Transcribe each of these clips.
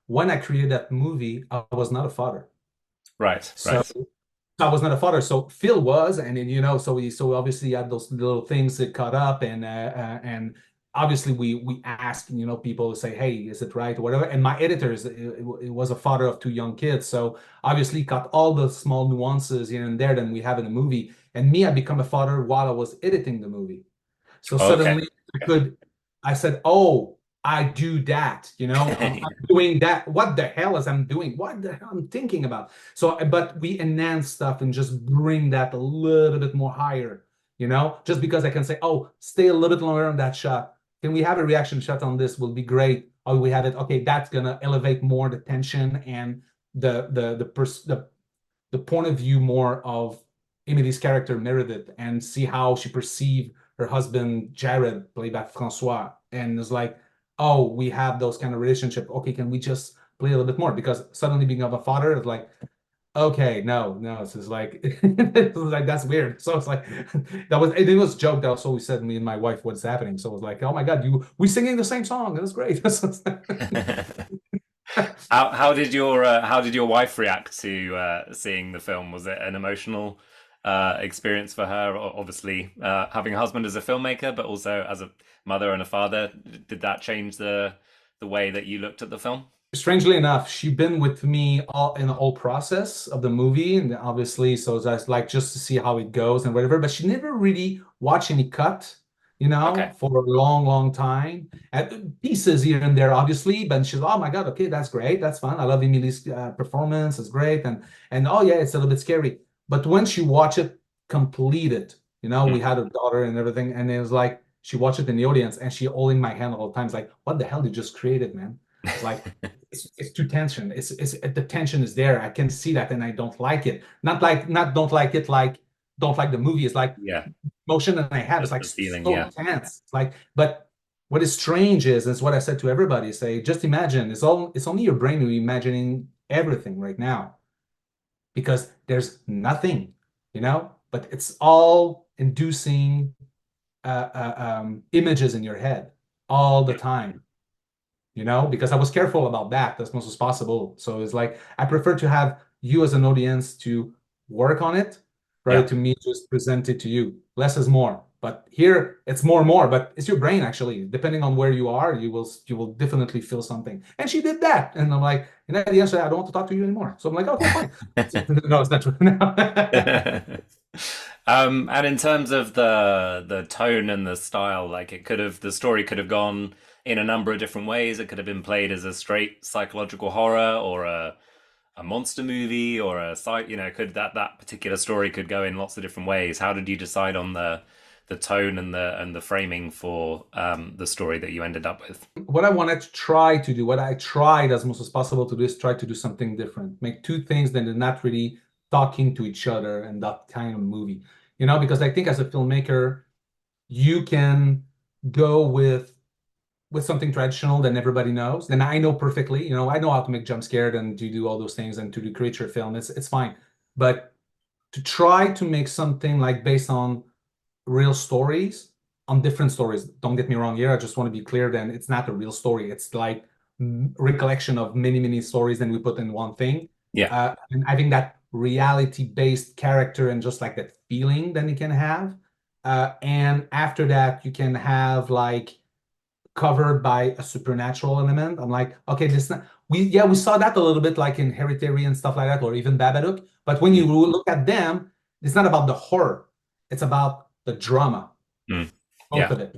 when I created that movie, I was not a father. Right, So right. I was not a father. So Phil was, and then, so we obviously had those little things that caught up, and obviously we asked, people to say, hey, is it right or whatever. And my editors, it was a father of two young kids, so obviously got all the small nuances here and there than we have in the movie. And me, I become a father while I was editing the movie. So Okay. suddenly I said, oh, I do that, I'm Okay. doing that. What the hell is I'm doing? What the hell I'm thinking about? So, but we enhance stuff and just bring that a little bit more higher, just because I can say, oh, stay a little bit longer on that shot. Can we have a reaction shot on this? Will be great. Oh, we have it. Okay, that's gonna elevate more the tension and the point of view more of Emily's character Meredith and see how she perceived her husband Jared, played by François, and it's like, oh, we have those kind of relationship. Okay, can we just play a little bit more? Because suddenly being of a father is like, okay, no, it's just like it's like that's weird. So it's like it was a joke that also we said me and my wife what's happening. So it was like, oh my God, we singing the same song. That's great. How did your wife react to seeing the film? Was it an emotional experience for her? Obviously, having a husband as a filmmaker, but also as a mother and a father, did that change the way that you looked at the film? Strangely enough, she'd been with me all in the whole process of the movie, and obviously, so that's like just to see how it goes and whatever. But she never really watched any cut, Okay. for a long, long time. And pieces here and there, obviously. But she's, oh my God, okay, that's great, that's fun. I love Emily's performance, it's great, and oh yeah, it's a little bit scary. But when she watched it completed, we Mm. had a daughter and everything, and it was like she watched it in the audience, and she holding my hand all the time. It's like, what the hell did you just created, man? It's like it's too tension. It's the tension is there. I can see that, and I don't like it. Not don't like it like don't like the movie. It's like Yeah, motion that I have. It's like the feeling. so Yeah, tense. It's like, but what is strange is, it's what I said to everybody. Say, just imagine. It's only your brain who imagining everything right now because there's nothing, but it's all inducing images in your head all the time, because I was careful about that as much as possible. So it's like I prefer to have you as an audience to work on it rather yeah. to me just present it to you. Less is more. But here it's more and more, but it's your brain actually. Depending on where you are, you will definitely feel something. And she did that. And I'm like, and at the end, she said, I don't want to talk to you anymore. So I'm like, okay, fine. No, it's not true. And in terms of the tone and the style, like the story could have gone in a number of different ways. It could have been played as a straight psychological horror or a monster movie or a site, could that particular story could go in lots of different ways. How did you decide on the tone and the framing for the story that you ended up with? What I wanted to try to do, what I tried as much as possible to do is try to do something different. Make two things that are not really talking to each other and that kind of movie. Because I think as a filmmaker, you can go with something traditional that everybody knows. Then I know perfectly, I know how to make jump scared and to do all those things and to do creature film. It's fine. But to try to make something like based on real stories on different stories. Don't get me wrong here. I just want to be clear then it's not a real story. It's like recollection of many, many stories and we put in one thing. Yeah. And I think that reality-based character and just like that feeling that you can have. And after that, you can have like covered by a supernatural element. I'm like, okay, this not, we saw that a little bit like in Hereditary and stuff like that, or even Babadook. But when you Mm, look at them, it's not about the horror. It's about the drama, mm. both Yeah. of it,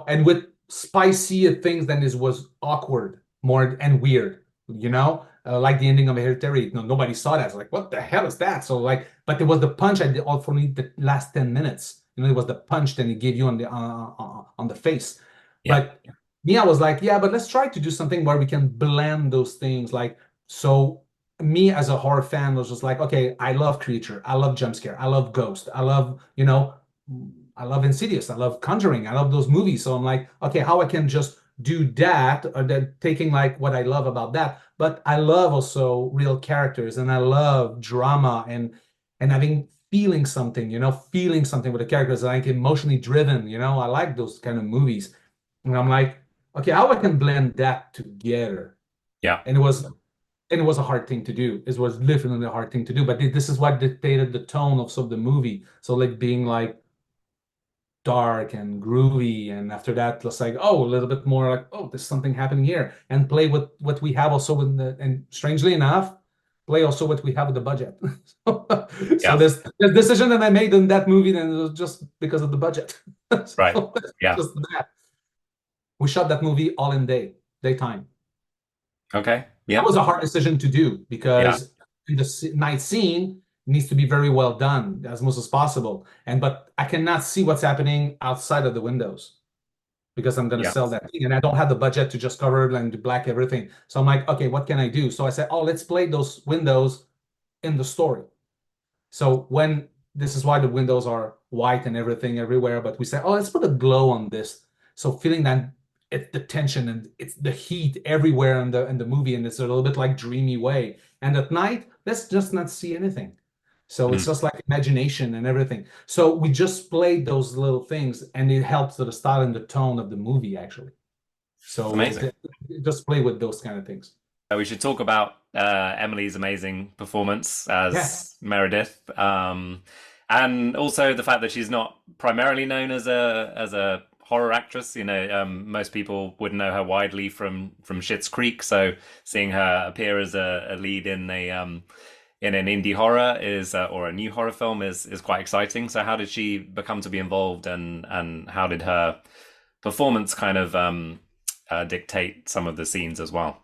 and with spicy things then is was awkward more and weird, like the ending of Hereditary. No, nobody saw that. It's like, what the hell is that? So like, but there was the punch I did all for me the last 10 minutes. It was the punch that he gave you on the face. Yeah. But me, I was like, yeah, but let's try to do something where we can blend those things. Like, so me as a horror fan was just like, okay, I love creature, I love jump scare, I love ghost, I love Insidious. I love Conjuring. I love those movies. So I'm like, okay, how I can just do that, or then taking like what I love about that, but I love also real characters, and I love drama and having feeling something with the characters, like emotionally driven. I like those kind of movies, and I'm like, okay, how I can blend that together. Yeah. and it was a hard thing to do. It was literally a hard thing to do, but this is what dictated the tone of some of the movie. So like being like dark and groovy, and after that it's like, oh, a little bit more like, oh, there's something happening here, and play with what we have also in the, and strangely enough, play also what we have with the budget. So Yeah. this decision that I made in that movie, then it was just because of the budget. Right. So Yeah. just that. We shot that movie all in daytime. Okay. That Yeah. was a hard decision to do Yeah. because the night scene needs to be very well done as much as possible. But I cannot see what's happening outside of the windows because I'm going to Yeah. sell that thing, and I don't have the budget to just cover it and to black everything. So I'm like, okay, what can I do? So I said, oh, let's play those windows in the story. So when this is why the windows are white and everything everywhere, but we say, oh, let's put a glow on this. So feeling that it's the tension and it's the heat everywhere in the movie, and it's a little bit like dreamy way. And at night, let's just not see anything. So it's Mm. just like imagination and everything. So we just played those little things, and it helps to the style and the tone of the movie actually. So Amazing. just play with those kind of things. We should talk about Emily's amazing performance Yeah. as Meredith, and also the fact that she's not primarily known as a horror actress. Most people would know her widely from Schitt's Creek. So seeing her appear as a lead in an indie horror is or a new horror film is quite exciting. So how did she become to be involved, and how did her performance kind of dictate some of the scenes as well?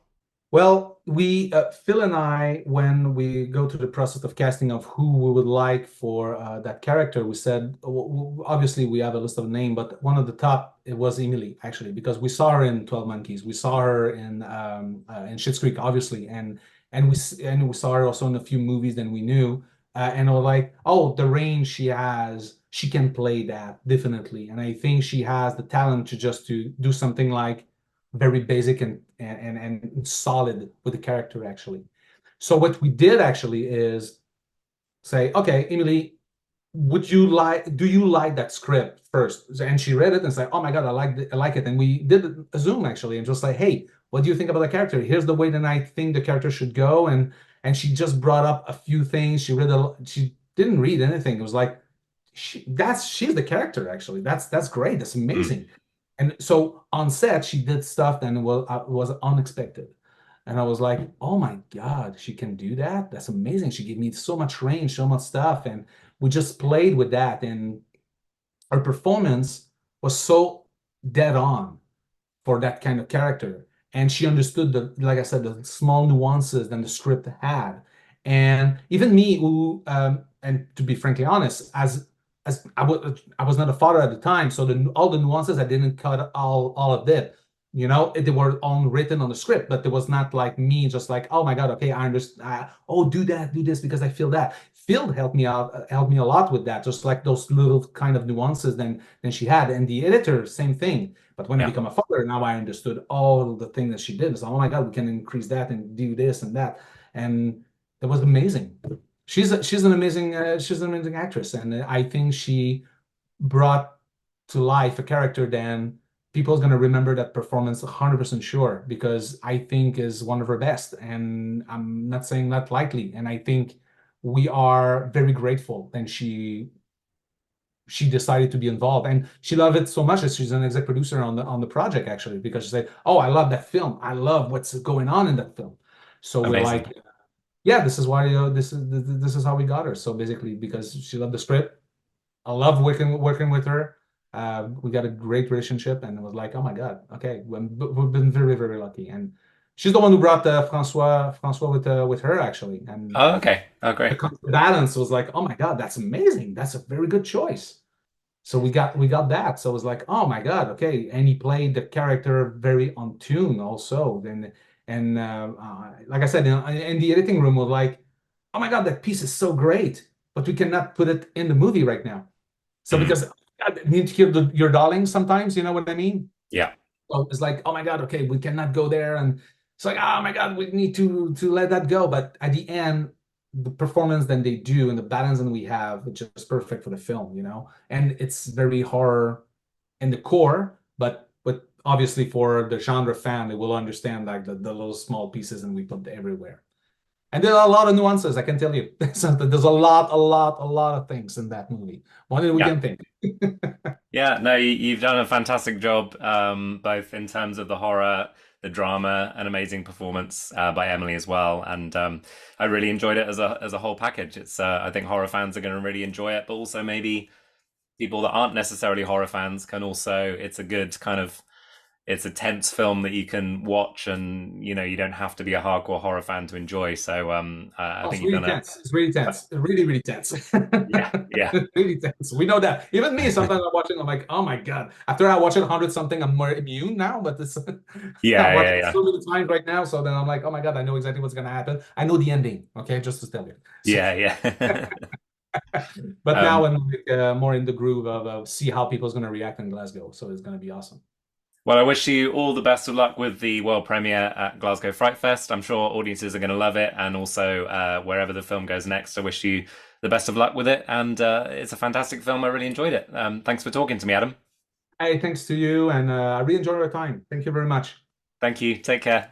Well, Phil and I, when we go through the process of casting of who we would like for that character, we said, obviously we have a list of names, but one of the top, it was Emily, actually, because we saw her in 12 Monkeys. We saw her in Schitt's Creek, obviously, and we saw her also in a few movies that we knew. And we're like, oh, the range she has, she can play that, definitely. And I think she has the talent to do something like very basic and solid with the character actually. So what we did actually is say, okay, Emily, do you like that script first? And she read it and said, oh my God, I like it. And we did a Zoom actually and just like, hey, what do you think about the character? Here's the way that I think the character should go. And she just brought up a few things. She didn't read anything. It was like, she's the character actually. That's great. That's Mm. amazing. And so on set, she did stuff that was unexpected. And I was like, oh my God, she can do that? That's amazing. She gave me so much range, so much stuff. And we just played with that. And her performance was so dead on for that kind of character. And she understood like I said, the small nuances that the script had. And even me, who, and to be frankly honest, as I was not a father at the time, so all the nuances I didn't cut all of it. They were all written on the script, but it was not like me just like, oh my God, okay, I understand. Oh, do that, do this because I feel that. Phil helped me out, helped me a lot with that, just like those little kind of nuances than she had. And the editor, same thing. But when I Yeah. become a father, now I understood all the things that she did. So, oh my God, we can increase that and do this and that. And that was amazing. She's an amazing actress, and I think she brought to life a character then people's gonna remember that performance 100% sure because I think is one of her best, and I'm not saying that lightly. And I think we are very grateful that she decided to be involved, and she loved it so much that she's an exec producer on the project actually because she said, "Oh, I love that film. I love what's going on in that film." So we're Amazing. like, yeah, this is why this is how we got her. So basically, because she loved the script, I love working with her. We got a great relationship, and it was like, oh my God, okay, we've been very very lucky. And she's the one who brought François with her actually, and Oh, okay. Oh, the great. balance was like, oh my God, that's amazing. That's a very good choice. So we got that. So it was like, oh my God, okay. And he played the character very on tune also. Then and like I said, in the editing room was like, oh my God, that piece is so great, but we cannot put it in the movie right now. So Mm. because I need to kill your darling sometimes, you know what I mean? Yeah. So it's like, oh my God, okay, we cannot go there. And it's like, oh my God, we need to let that go. But at the end, the performance that they do and the balance that we have, it's just perfect for the film. And it's very horror in the core, but with obviously for the genre fan, they will understand like the little small pieces and we put everywhere. And there are a lot of nuances, I can tell you. There's a lot of things in that movie. More than we Yeah. can think. Yeah, no, you've done a fantastic job, both in terms of the horror, the drama, an amazing performance by Emily as well, and I really enjoyed it as a whole package. It's I think horror fans are going to really enjoy it, but also maybe people that aren't necessarily horror fans can also. It's a good kind of it's a tense film that you can watch, and you don't have to be a hardcore horror fan to enjoy. So I Oh, it's think you've really done a tense. It's really tense. Really, really tense. yeah, yeah, It's really tense. We know that. Even me, sometimes I'm watching, I'm like, oh my God. After I watch it 100 something, I'm more immune now, but this I'm yeah, watching yeah, it yeah, so many times right now. So then I'm like, oh my God, I know exactly what's gonna happen. I know the ending. Okay, just to tell you. So, yeah, yeah. but now um, I'm like, more in the groove of see how people's gonna react in Glasgow. So it's gonna be awesome. Well, I wish you all the best of luck with the world premiere at Glasgow FrightFest. I'm sure audiences are going to love it, and also wherever the film goes next, I wish you the best of luck with it. And it's a fantastic film. I really enjoyed it. Thanks for talking to me, Adam. Hey, thanks to you, and I really enjoyed our time. Thank you very much. Thank you. Take care.